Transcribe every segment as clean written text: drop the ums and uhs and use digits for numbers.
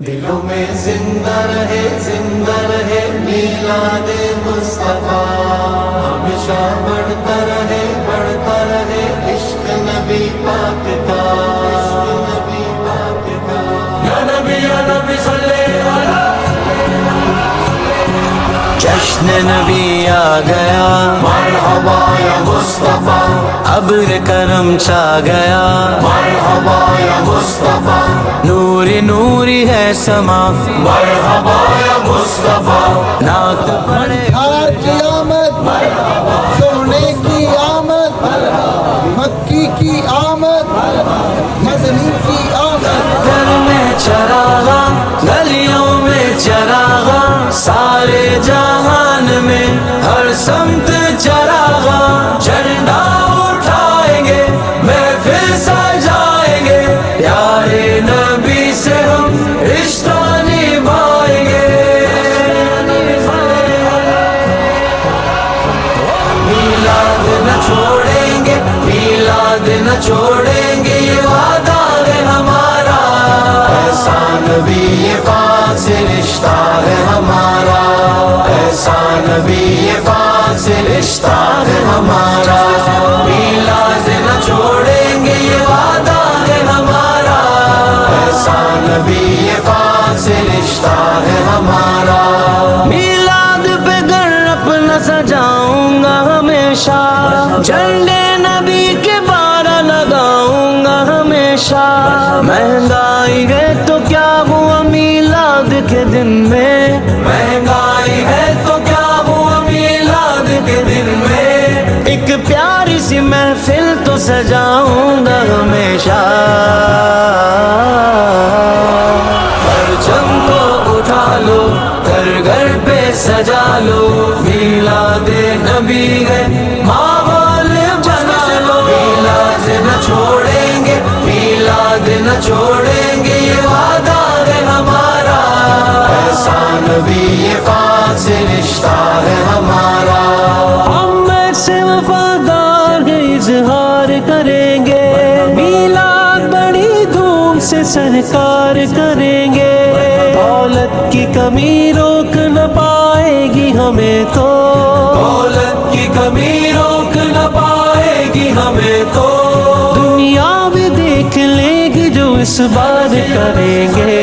دلوں میں زندہ رہے میلاد مصطفیٰ، ہمیشہ بڑھتا رہے عشق نبی پاک کا، یا نبی صلی جشن نبی آ گیا، مرحبا یا مصطفیٰ، ابر کرم چھا گیا، مرحبا یا مصطفیٰ، نوری نوری ہے سما، مرحبا یا مصطفیٰ، نعت پڑھے یار کی آمد، سونے کی آمد، مکی کی آمد، مدنی کی آمد۔ گھر میں چراغا، گلیوں میں چراغا، سارے جہان میں ہر سمت چراغا، جھنڈا اٹھائیں گے محفل سجائیں گے، پیارے نبی سے ہم رشتہ نبھائیں گے۔ میلاد نہ چھوڑیں گے، میلاد نہ چھوڑیں گے، یہ وعدہ ہے ہمارا، ایسا نبی پاک سے رشتہ ہے ہمارا، ایسا نبی پاک سے رشتہ ہے ہمارا، میلاد نہ چھوڑیں گے، یہ وعدہ ہے ہمارا، ایسا نبی پاک سے رشتہ ہے ہمارا، میلاد پہ گھر اپنا سجاؤں گا ہمیشہ، جھنڈے نبی کے بارہ لگاؤں گا ہمیشہ، مہنگائی ہے تو کیا ہوا میلاد کے دن میں، مہنگائی ہے تو کیا ہوا میلاد کے دن میں، ایک پیاری سی محفل تو سجاؤں گا ہمیشہ، پرچم کو اٹھا لو، گھر گھر پہ سجا لو، میلاد نبی ہے ماحول بنا لو، میلاد نہ چھوڑیں گے، میلاد نہ چھوڑیں گے، یہ وعدہ ہے ہمارا، ایسا نبی پاک سے رشتہ ہے ہمارا، ہم ایسے وفادار ہیں اظہار کریں گے، میلاد بڑی دھوم سے سرکار کریں گے، دولت کی کمی روک نہ پائے گی ہمیں تو، دولت کی کمی روک نہ پائے گی ہمیں تو، دنیا بھی دیکھ لے گی جو اس بار کریں گے،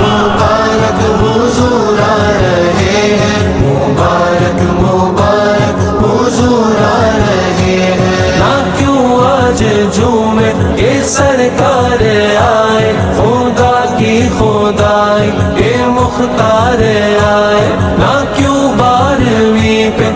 مبارک حضور آ رہے ہیں، مبارک مبارک حضور آ رہے ہیں، نہ کیوں آج جھومے یہ سرکار آئے، خدا کی خدائی یہ مختار آئے، نہ کیوں 12ویں پہ